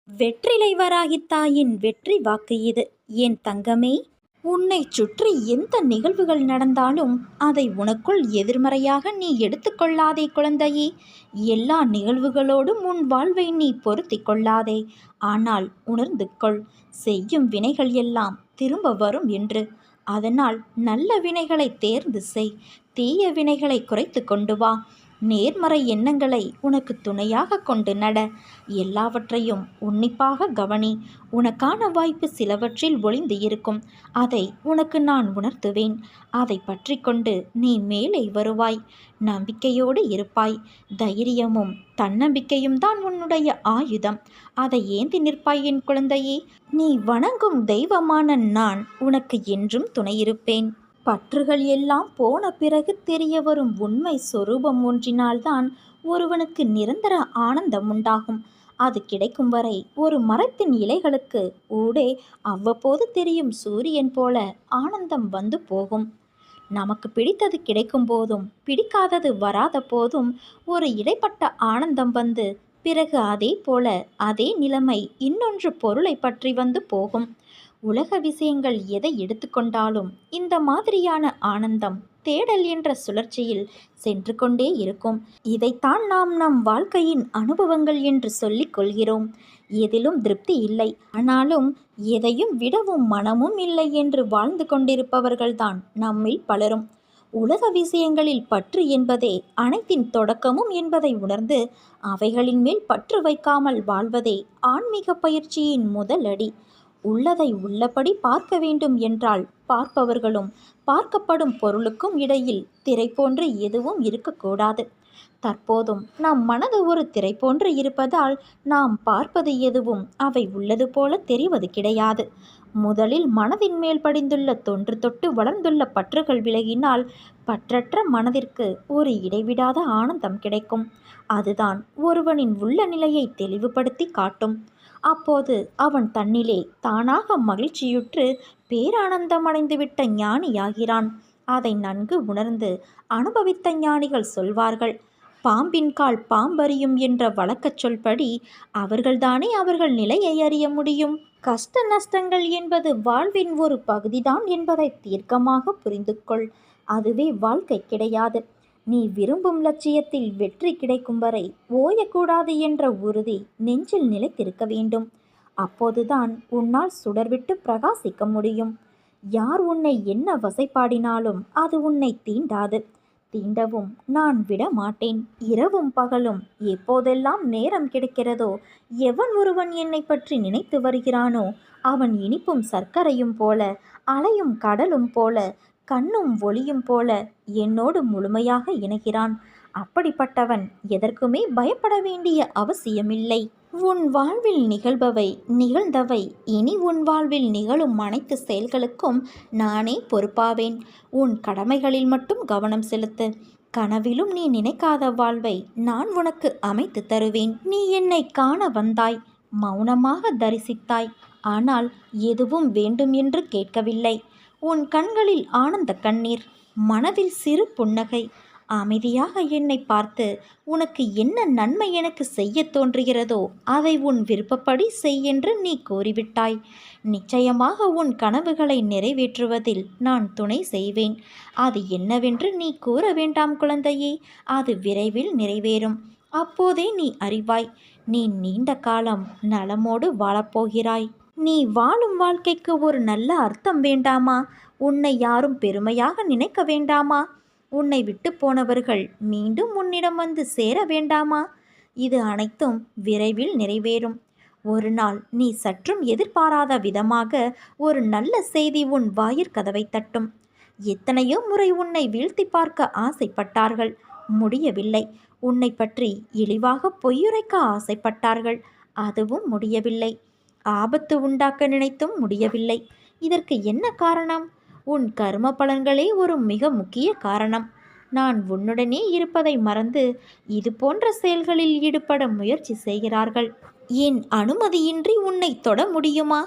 வெற்றிலை வராகித் தாயின் வெற்றி வாக்கு இது. என் தங்கமே, உன்னை சுற்றி எந்த நிகழ்வுகள் நடந்தாலும் அதை உனக்குள் எதிர்மறையாக நீ எடுத்துக்கொள்ளாதே குழந்தையே. எல்லா நிகழ்வுகளோடும் உன் வாழ்வை நீ பொருத்தி கொள்ளாதே. ஆனால் உணர்ந்து கொள், செய்யும் வினைகள் எல்லாம் திரும்ப வரும் என்று. அதனால் நல்ல வினைகளை தேர்ந்து செய், தீய வினைகளை குறைத்து கொண்டு வா. நேர்மறை எண்ணங்களை உனக்கு துணையாக கொண்டு நட. எல்லாவற்றையும் உன்னிப்பாக கவனி. உனக்கான வாய்ப்பு சிலவற்றில் ஒளிந்து இருக்கும். அதை உனக்கு நான் உணர்த்துவேன். அதை பற்றி கொண்டு நீ மேலே வருவாய். நம்பிக்கையோடு இருப்பாய். தைரியமும் தன்னம்பிக்கையும் தான் உன்னுடைய ஆயுதம். அதை ஏந்தி நிற்பாய் என் குழந்தையே. நீ வணங்கும் தெய்வமான நான் உனக்கு என்றும் துணையிருப்பேன். பற்றுகள் எல்லாம் போன பிறகு தெரிய வரும் உண்மை சொரூபம் ஒன்றினால்தான் ஒருவனுக்கு நிரந்தர ஆனந்தம் உண்டாகும். அது கிடைக்கும் வரை ஒரு மரத்தின் இலைகளுக்கு ஊடே அவ்வப்போது தெரியும் சூரியன் போல ஆனந்தம் வந்து போகும். நமக்கு பிடித்தது கிடைக்கும் போதும் பிடிக்காதது வராத போதும் ஒரு இடைப்பட்ட ஆனந்தம் வந்து பிறகு அதே போல அதே நிலைமை இன்னொன்று பொருளை பற்றி வந்து போகும். உலக விஷயங்கள் எதை எடுத்துக்கொண்டாலும் இந்த மாதிரியான ஆனந்தம் தேடல் என்ற சுழற்சியில் சென்று கொண்டே இருக்கும். இதைத்தான் நாம் நம் வாழ்க்கையின் அனுபவங்கள் என்று சொல்லிக் கொள்கிறோம். எதிலும் திருப்தி இல்லை, ஆனாலும் எதையும் விடவும் மனமும் இல்லை என்று வாழ்ந்து கொண்டிருப்பவர்கள்தான் நம்மில் பலரும். உலக விஷயங்களில் பற்று என்பதே அனைத்தின் தொடக்கமும் என்பதை உணர்ந்து அவைகளின் மேல் பற்று வைக்காமல் வாழ்வதே ஆன்மீக பயிற்சியின் முதல் அடி. உள்ளதை உள்ளபடி பார்க்க வேண்டும் என்றால் பார்ப்பவர்களும் பார்க்கப்படும் பொருளுக்கும் இடையில் திரை போன்று எதுவும் இருக்கக்கூடாது. தற்போதும் நம் மனது ஒரு திரை போன்று இருப்பதால் நாம் பார்ப்பது எதுவும் அவை உள்ளது போல தெரிவது கிடையாது. முதலில் மனதின் மேல் படிந்துள்ள தொன்று தொட்டு வளர்ந்துள்ள பற்றுகள் விலகினால் பற்றற்ற மனதிற்கு ஒரு இடைவிடாத ஆனந்தம் கிடைக்கும். அதுதான் ஒருவனின் உள்ள நிலையை தெளிவுபடுத்தி காட்டும். அப்போது அவன் தன்னிலே தானாக மகிழ்ச்சியுற்று பேரானந்தம் அடைந்துவிட்ட ஞானியாகிறான். அதை நன்கு உணர்ந்து அனுபவித்த ஞானிகள் சொல்வார்கள், பாம்பின் கால் பாம்பறியும் என்ற வழக்கச் சொல்படி அவர்கள்தானே அவர்கள் நிலையை அறிய முடியும். கஷ்ட நஷ்டங்கள் என்பது வாழ்வின் ஒரு பகுதிதான் என்பதை தீர்க்கமாக புரிந்து கொள். அதுவே வாழ்க்கை கிடையாது. நீ விரும்பும் லட்சியத்தில் வெற்றி கிடைக்கும் வரை ஓயக்கூடாது என்ற உறுதி நெஞ்சில் நிலைத்திருக்க வேண்டும். அப்போதுதான் உன்னால் சுடர்விட்டு பிரகாசிக்க முடியும். யார் உன்னை என்ன வசைப்பாடினாலும் அது உன்னை தீண்டாது. தீண்டவும் நான் விட மாட்டேன். இரவும் பகலும் எப்போதெல்லாம் நேரம் கிடைக்கிறதோ எவன் ஒருவன் என்னை பற்றி நினைத்து வருகிறானோ அவன் இனிப்பும் சர்க்கரையும் போல, அலையும் கடலும் போல, கண்ணும் ஒளியும் போல என்னோடு முழுமையாக இணைகிறான். அப்படிப்பட்டவன் எதற்குமே பயப்பட வேண்டிய அவசியமில்லை. உன் வாழ்வில் நிகழ்பவை நிகழ்ந்தவை இனி உன் வாழ்வில் நிகழும் அனைத்து செயல்களுக்கும் நானே பொறுப்பாவேன். உன் கடமைகளில் மட்டும் கவனம் செலுத்து. கனவிலும் நீ நினைக்காத வாழ்வை நான் உனக்கு அமைத்து தருவேன். நீ என்னை காண வந்தாய், மௌனமாக தரிசித்தாய். ஆனால் எதுவும் வேண்டும் என்று கேட்கவில்லை. உன் கண்களில் ஆனந்த கண்ணீர், மனதில் சிறு புன்னகை. அமைதியாக என்னை பார்த்து உனக்கு என்ன நன்மை எனக்கு செய்ய தோன்றுகிறதோ அதை உன் விருப்பப்படி செய் என்று நீ கூறிவிட்டாய். நிச்சயமாக உன் கனவுகளை நிறைவேற்றுவதில் நான் துணை செய்வேன். அது என்னவென்று நீ கூற வேண்டாம் குழந்தையே. அது விரைவில் நிறைவேறும். அப்போதே நீ அறிவாய். நீ நீண்ட காலம் நலமோடு வாழப்போகிறாய். நீ வாழும் வாழ்க்கைக்கு ஒரு நல்ல அர்த்தம் வேண்டாமா? உன்னை யாரும் பெருமையாக நினைக்க வேண்டாமா? உன்னை விட்டு போனவர்கள் மீண்டும் உன்னிடம் வந்து சேர வேண்டாமா? இது அனைத்தும் விரைவில் நிறைவேறும். ஒரு நாள் நீ சற்றும் எதிர்பாராத விதமாக ஒரு நல்ல செய்தி உன் வாயிற்கதவை தட்டும். எத்தனையோ முறை உன்னை வீழ்த்தி பார்க்க ஆசைப்பட்டார்கள், முடியவில்லை. உன்னை பற்றி இழிவாக பொய்யுரைக்க ஆசைப்பட்டார்கள், அதுவும் முடியவில்லை. ஆபத்து உண்டாக்க நினைத்தும் முடியவில்லை. இதற்கு என்ன காரணம்? உன் கர்ம பலன்களே ஒரு மிக முக்கிய காரணம். நான் உன்னுடனே இருப்பதை மறந்து இது போன்ற செயல்களில் ஈடுபட முயற்சி செய்கிறார்கள். என் அனுமதியின்றி உன்னை தொட முடியுமா?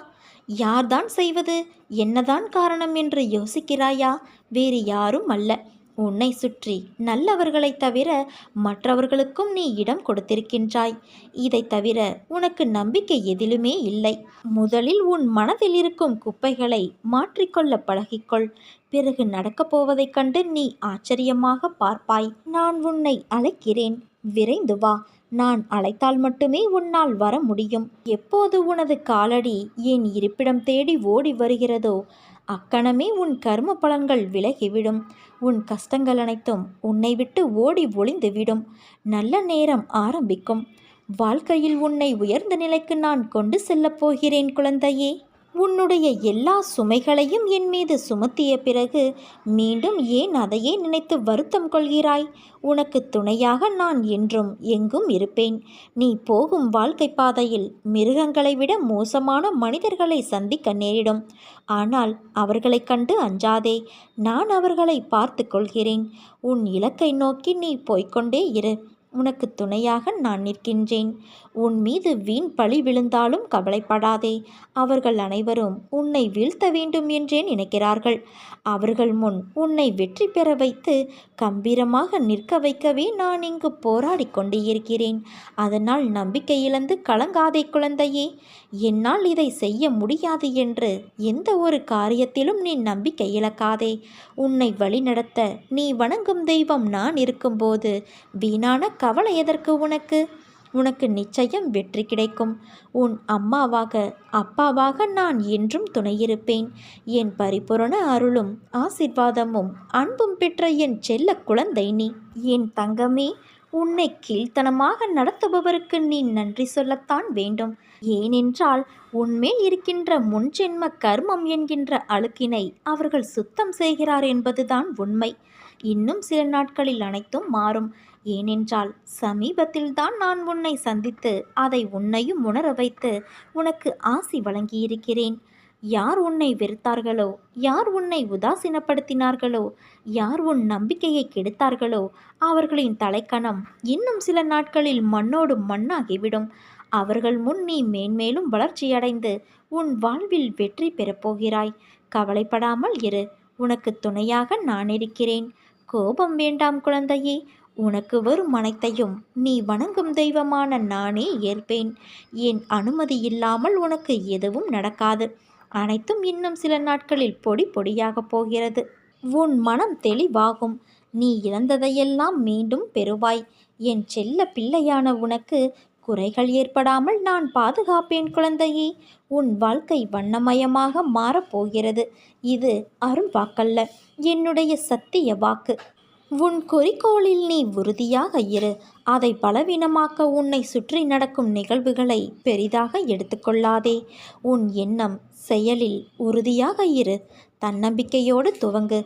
யார்தான் செய்வது, என்னதான் காரணம் என்று யோசிக்கிறாயா? வேறு யாரும் அல்ல, உன்னை சுற்றி நல்லவர்களைத் தவிர மற்றவர்களுக்கும் நீ இடம் கொடுத்திருக்கின்றாய். இதை தவிர உனக்கு நம்பிக்கை எதிலுமே இல்லை. முதலில் உன் மனதில் இருக்கும் குப்பைகளை மாற்றிக்கொள்ள பழகிக்கொள். பிறகு நடக்கப் போவதைக் கண்டு நீ ஆச்சரியமாக பார்ப்பாய். நான் உன்னை அழைக்கிறேன், விரைந்து வா. நான் அழைத்தால் மட்டுமே உன்னால் வர முடியும். எப்போது உனது காலடி என் இருப்பிடம் தேடி ஓடி வருகிறதோ அக்கணமே உன் கர்ம பலன்கள் விலகிவிடும். உன் கஷ்டங்கள் அனைத்தும் உன்னை விட்டு ஓடி ஒளிந்துவிடும். நல்ல நேரம் ஆரம்பிக்கும். வாழ்க்கையில் உன்னை உயர்ந்த நிலைக்கு நான் கொண்டு செல்லப் போகிறேன் குழந்தையே. உன்னுடைய எல்லா சுமைகளையும் என் மீது சுமத்திய பிறகு மீண்டும் ஏன் அதையே நினைத்து வருத்தம் கொள்கிறாய்? உனக்கு துணையாக நான் என்றும் எங்கும் இருப்பேன். நீ போகும் வாழ்க்கை பாதையில் மிருகங்களை விட மோசமான மனிதர்களை சந்திக்க நேரிடும். ஆனால் அவர்களைக் கண்டு அஞ்சாதே. நான் அவர்களை பார்த்து கொள்கிறேன். உன் இலக்கை நோக்கி நீ போய்கொண்டே இரு. உனக்கு துணையாக நான் நிற்கின்றேன். உன் மீது வீண் பழி விழுந்தாலும் கவலைப்படாதே. அவர்கள் அனைவரும் உன்னை வீழ்த்த வேண்டும் என்றே நினைக்கிறார்கள். அவர்கள் முன் உன்னை வெற்றி பெற வைத்து கம்பீரமாக நிற்க வைக்கவே நான் இங்கு போராடி கொண்டு இருக்கிறேன். அதனால் நம்பிக்கை இழந்து கலங்காதே குழந்தையே. என்னால் இதை செய்ய முடியாது என்று எந்த ஒரு காரியத்திலும் நீ நம்பிக்கை இழக்காதே. உன்னை வழிநடத்த நீ வணங்கும் தெய்வம் நான் இருக்கும்போது வீணான கவலை எதற்கு உனக்கு? உனக்கு நிச்சயம் வெற்றி கிடைக்கும். உன் அம்மாவாக அப்பாவாக நான் என்றும் துணையிருப்பேன். என் பரிபூரண அருளும் ஆசிர்வாதமும் அன்பும் பெற்ற என் செல்ல குழந்தை நீ. என் தங்கமே, உன்னை கீழ்த்தனமாக நடத்துபவருக்கு நீ நன்றி சொல்லத்தான் வேண்டும். ஏனென்றால் உன்மேல் இருக்கின்ற முன்ஜென்ம கர்மம் என்கின்ற அழுக்கினை அவர்கள் சுத்தம் செய்கிறார் என்பதுதான் உண்மை. இன்னும் சில நாட்களில் அனைத்தும் மாறும். ஏனென்றால் சமீபத்தில்தான் நான் உன்னை சந்தித்து அதை உன்னையும் உணர வைத்து உனக்கு ஆசி வழங்கியிருக்கிறேன். யார் உன்னை வெறுத்தார்களோ, யார் உன்னை உதாசீனப்படுத்தினார்களோ, யார் உன் நம்பிக்கையை கெடுத்தார்களோ அவர்களின் தலைக்கணம் இன்னும் சில நாட்களில் மண்ணோடு மண்ணாகிவிடும். அவர்கள் முன் நீ மேன்மேலும் வளர்ச்சியடைந்து உன் வாழ்வில் வெற்றி பெறப்போகிறாய். கவலைப்படாமல் இரு. உனக்கு துணையாக நான் இருக்கிறேன். கோபம் வேண்டாம் குழந்தையே. உனக்கு வரும் அனைத்தையும் நீ வணங்கும் தெய்வமான நானே ஏற்பேன். என் அனுமதி இல்லாமல் உனக்கு எதுவும் நடக்காது. அனைத்தும் இன்னும் சில நாட்களில் பொடி பொடியாக போகிறது. உன் மனம் தெளிவாகும். நீ இழந்ததையெல்லாம் மீண்டும் பெறுவாய். என் செல்ல பிள்ளையான உனக்கு குறைகள் ஏற்படாமல் நான் பாதுகாப்பேன் குழந்தையே. உன் வாழ்க்கை வண்ணமயமாக மாறப்போகிறது. இது அருள் வாக்கல்ல, என்னுடைய சத்திய வாக்கு. உன் குறிக்கோளில் நீ உறுதியாக இரு. அதை பலவீனமாக்க உன்னை சுற்றி நடக்கும் நிகழ்வுகளை பெரிதாக எடுத்துக்கொள்ளாதே. உன் எண்ணம் செயலில் உறுதியாக இரு. தன்னம்பிக்கையோடு துவங்கு.